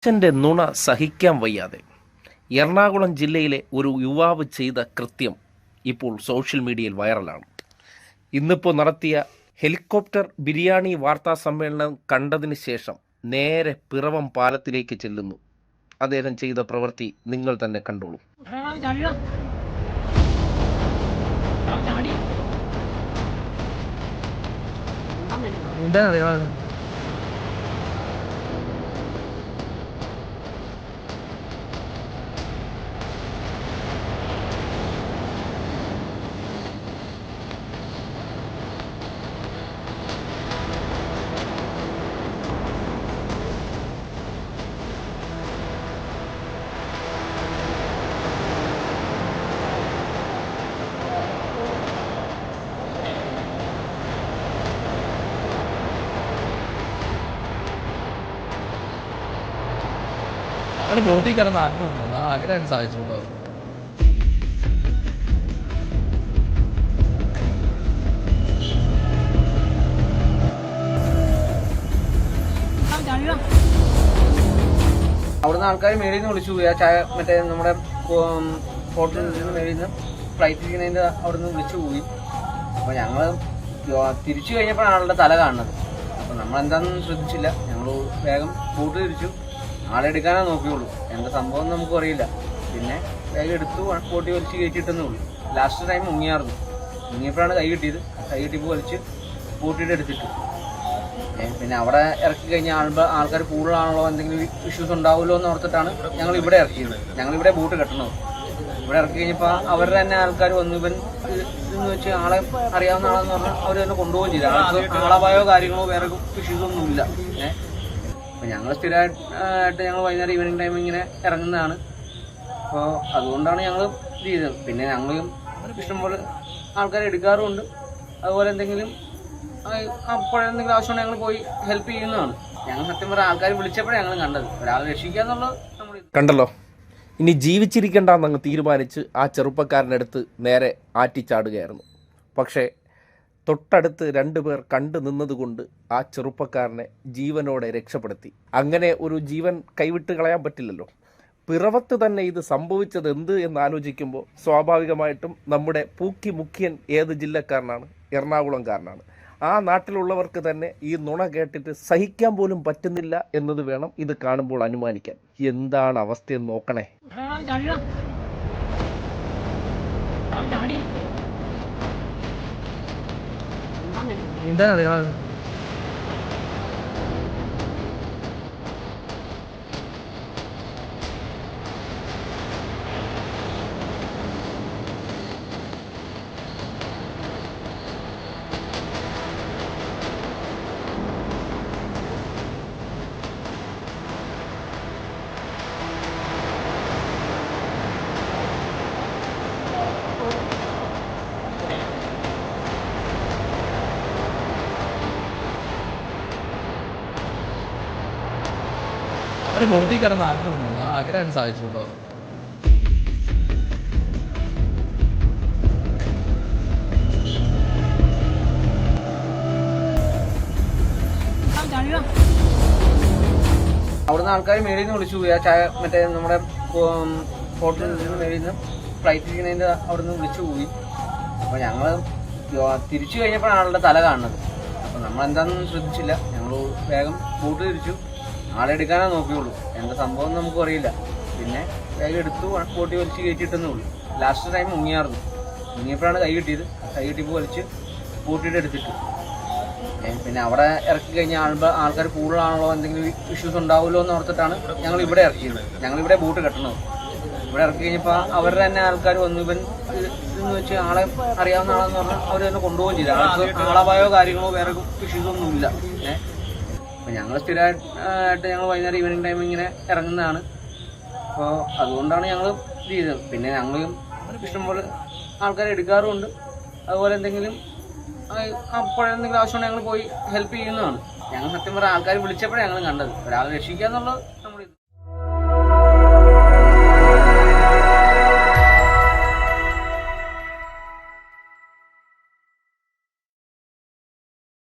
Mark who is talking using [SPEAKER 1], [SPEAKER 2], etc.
[SPEAKER 1] അച്ഛൻ്റെ നുണ സഹിക്കാൻ വയ്യാതെ എറണാകുളം ജില്ലയിലെ ഒരു യുവാവ് ചെയ്ത കൃത്യം ഇപ്പോൾ സോഷ്യൽ മീഡിയയിൽ വൈറലാണ്. ഇന്നിപ്പോൾ നടത്തിയ ഹെലികോപ്റ്റർ ബിരിയാണി വാർത്താ സമ്മേളനം കണ്ടതിന് ശേഷം നേരെ പിറവം പാലത്തിലേക്ക് ചെല്ലുന്നു. അദ്ദേഹം ചെയ്ത പ്രവൃത്തി നിങ്ങൾ തന്നെ കണ്ടോളൂ.
[SPEAKER 2] അവിടെ ബോട്ടിൽ കിടന്ന് ആഗ്രഹം സാധിച്ചിട്ടുണ്ടോ?
[SPEAKER 3] അവിടുന്ന് ആൾക്കാർ മേളിൽ നിന്ന് വിളിച്ചു പോയി. ആ ചായ മറ്റേ നമ്മുടെ ഹോട്ടലിൽ നിന്ന് മേളിൽ നിന്ന് ഫ്ലൈറ്റ് ഇരിക്കുന്നതിൻ്റെ അവിടുന്ന് വിളിച്ചു പോയി. അപ്പോൾ ഞങ്ങൾ തിരിച്ചു കഴിഞ്ഞപ്പോഴാണ് ആളുടെ തല കാണുന്നത്. അപ്പോൾ നമ്മളെന്താണെന്ന് ശ്രദ്ധിച്ചില്ല. ഞങ്ങൾ വേഗം ബോട്ട് തിരിച്ചു. ആളെ എടുക്കാനേ നോക്കിയുള്ളൂ. എന്താ സംഭവം നമുക്ക് അറിയില്ല. പിന്നെ വേഗം എടുത്തു ബോട്ടി വലിച്ച് കയറ്റിയിട്ടെന്നേ ഉള്ളൂ. Last time മുങ്ങിയായിരുന്നു. മുങ്ങിയപ്പോഴാണ് കൈ കിട്ടിയത്. കൈ കിട്ടിയപ്പോൾ വലിച്ച് ബോട്ടിയുടെ എടുത്തിട്ട് പിന്നെ അവിടെ ഇറക്കി കഴിഞ്ഞാൽ ആൾക്കാർ കൂടുതലാണല്ലോ, എന്തെങ്കിലും ഇഷ്യൂസ് ഉണ്ടാവുമല്ലോ എന്ന് ഓർത്തിട്ടാണ് ഞങ്ങൾ ഇവിടെ ഇറക്കിയത്. ഞങ്ങളിവിടെ ബോട്ട് കെട്ടണത്. ഇവിടെ ഇറക്കി കഴിഞ്ഞപ്പോൾ അവരുടെ തന്നെ ആൾക്കാർ വന്നു. ഇവൻ ഇതെന്ന് വെച്ച് ആളെ അറിയാവുന്ന ആളെന്ന് പറഞ്ഞാൽ അവർ തന്നെ കൊണ്ടുപോവുകയും ചെയ്തു. ആൾക്ക് ആളപായോ കാര്യങ്ങളോ വേറെ ഇഷ്യൂസൊന്നുമില്ല. അപ്പോൾ ഞങ്ങൾ സ്ഥിരമായിട്ട് ഞങ്ങൾ വൈകുന്നേരം ഈവനിങ് ടൈം ഇങ്ങനെ ഇറങ്ങുന്നതാണ്. അപ്പോൾ അതുകൊണ്ടാണ് ഞങ്ങൾ ഇത് ചെയ്തത്. പിന്നെ ഞങ്ങളും ഇഷ്ടംപോലെ ആൾക്കാരെ എടുക്കാറുമുണ്ട്. അതുപോലെ എന്തെങ്കിലും അപ്പോഴെന്തെങ്കിലും ആവശ്യമുണ്ടെങ്കിൽ ഞങ്ങൾ പോയി ഹെൽപ്പ് ചെയ്യുന്നതാണ്. ഞങ്ങൾ സത്യം പറഞ്ഞാൽ ആൾക്കാർ വിളിച്ചപ്പോഴാണ് ഞങ്ങൾ കണ്ടത്. ഒരാളെ രക്ഷിക്കുക എന്നുള്ളത് നമ്മൾ
[SPEAKER 1] കണ്ടല്ലോ. ഇനി ജീവിച്ചിരിക്കേണ്ടെന്നങ്ങ് തീരുമാനിച്ച് ആ ചെറുപ്പക്കാരനടുത്ത് നേരെ ആറ്റിച്ചാടുകയായിരുന്നു. പക്ഷേ തൊട്ടടുത്ത് രണ്ടുപേർ കണ്ടു നിന്നതുകൊണ്ട് ആ ചെറുപ്പക്കാരനെ ജീവനോടെ രക്ഷപ്പെടുത്തി. അങ്ങനെ ഒരു ജീവൻ കൈവിട്ട് കളയാൻ പറ്റില്ലല്ലോ. പിറവത്ത് തന്നെ ഇത് സംഭവിച്ചത് എന്ത് എന്നാലോചിക്കുമ്പോൾ സ്വാഭാവികമായിട്ടും നമ്മുടെ പൂക്കി മുഖ്യൻ ഏത് ജില്ലക്കാരനാണ്? എറണാകുളംകാരനാണ്. ആ നാട്ടിലുള്ളവർക്ക് തന്നെ ഈ നുണ കേട്ടിട്ട് സഹിക്കാൻ പോലും പറ്റുന്നില്ല എന്നത് വേണം ഇത് കാണുമ്പോൾ അനുമാനിക്കാൻ. എന്താണ് അവസ്ഥയെന്ന് നോക്കണേ.
[SPEAKER 2] എന്താ അവിടെ ബോട്ടിൽ കിടന്ന് ആഗ്രഹം സാധിച്ചിട്ടുണ്ടോ?
[SPEAKER 3] അവിടുന്ന് ആൾക്കാർ മേളിൽ നിന്ന് വിളിച്ചു പോയി. ആ ചായ മറ്റേ നമ്മുടെ ഹോട്ടലിൽ നിന്ന് മേളിൽ നിന്ന് ഫ്ലൈറ്റ് ഇരിക്കുന്നതിൻ്റെ അവിടുന്ന് വിളിച്ചു പോയി. അപ്പോൾ ഞങ്ങൾ തിരിച്ചു കഴിഞ്ഞപ്പോഴാണ് ആളുടെ തല കാണുന്നത്. അപ്പോൾ നമ്മളെന്താണെന്ന് ശ്രദ്ധിച്ചില്ല. ഞങ്ങൾ വേഗം ബോട്ട് തിരിച്ചു. ആളെ എടുക്കാനേ നോക്കിയുള്ളൂ. എന്താ സംഭവം നമുക്ക് അറിയില്ല. പിന്നെ വേഗം എടുത്തു ബോട്ടി വലിച്ച് കയറ്റിയിട്ടെന്നേ ഉള്ളൂ. Last time മുങ്ങിയായിരുന്നു. മുങ്ങിയപ്പോഴാണ് കൈ കിട്ടിയത്. കൈ കിട്ടിയപ്പോൾ വലിച്ച് ബോട്ടിയുടെ എടുത്തിട്ട് പിന്നെ അവിടെ ഇറക്കി കഴിഞ്ഞാൽ ആൾക്കാർ കൂടുതലാണല്ലോ, എന്തെങ്കിലും ഇഷ്യൂസ് ഉണ്ടാവുമല്ലോ എന്ന് ഓർത്തിട്ടാണ് ഞങ്ങൾ ഇവിടെ ഇറക്കിയത്. ഞങ്ങളിവിടെ ബോട്ട് കെട്ടണത്. ഇവിടെ ഇറക്കി കഴിഞ്ഞപ്പോൾ അവരുടെ തന്നെ ആൾക്കാർ വന്നു. ഇവൻ ഇതെന്ന് വെച്ച് ആളെ അറിയാവുന്ന ആളെന്ന് പറഞ്ഞാൽ അവർ തന്നെ കൊണ്ടുപോവുകയും ചെയ്തു. ആൾക്ക് ആളപായോ കാര്യങ്ങളോ വേറെ ഇഷ്യൂസൊന്നുമില്ല. അപ്പോൾ ഞങ്ങൾ സ്ഥിരമായിട്ട് ഞങ്ങൾ വൈകുന്നേരം ഈവനിങ് ടൈം ഇങ്ങനെ ഇറങ്ങുന്നതാണ്. അപ്പോൾ അതുകൊണ്ടാണ് ഞങ്ങൾ ഇത് ചെയ്തത്. പിന്നെ ഞങ്ങളും ഇഷ്ടംപോലെ ആൾക്കാരെ എടുക്കാറുമുണ്ട്. അതുപോലെ എന്തെങ്കിലും അപ്പോഴെന്തെങ്കിലും ആവശ്യമുണ്ടെങ്കിൽ ഞങ്ങൾ പോയി ഹെൽപ്പ് ചെയ്യുന്നതാണ്. ഞങ്ങൾ സത്യം പറഞ്ഞാൽ ആൾക്കാർ വിളിച്ചപ്പോഴാണ് ഞങ്ങൾ കണ്ടത്. ഒരാളെ രക്ഷിക്കുക എന്നുള്ളത്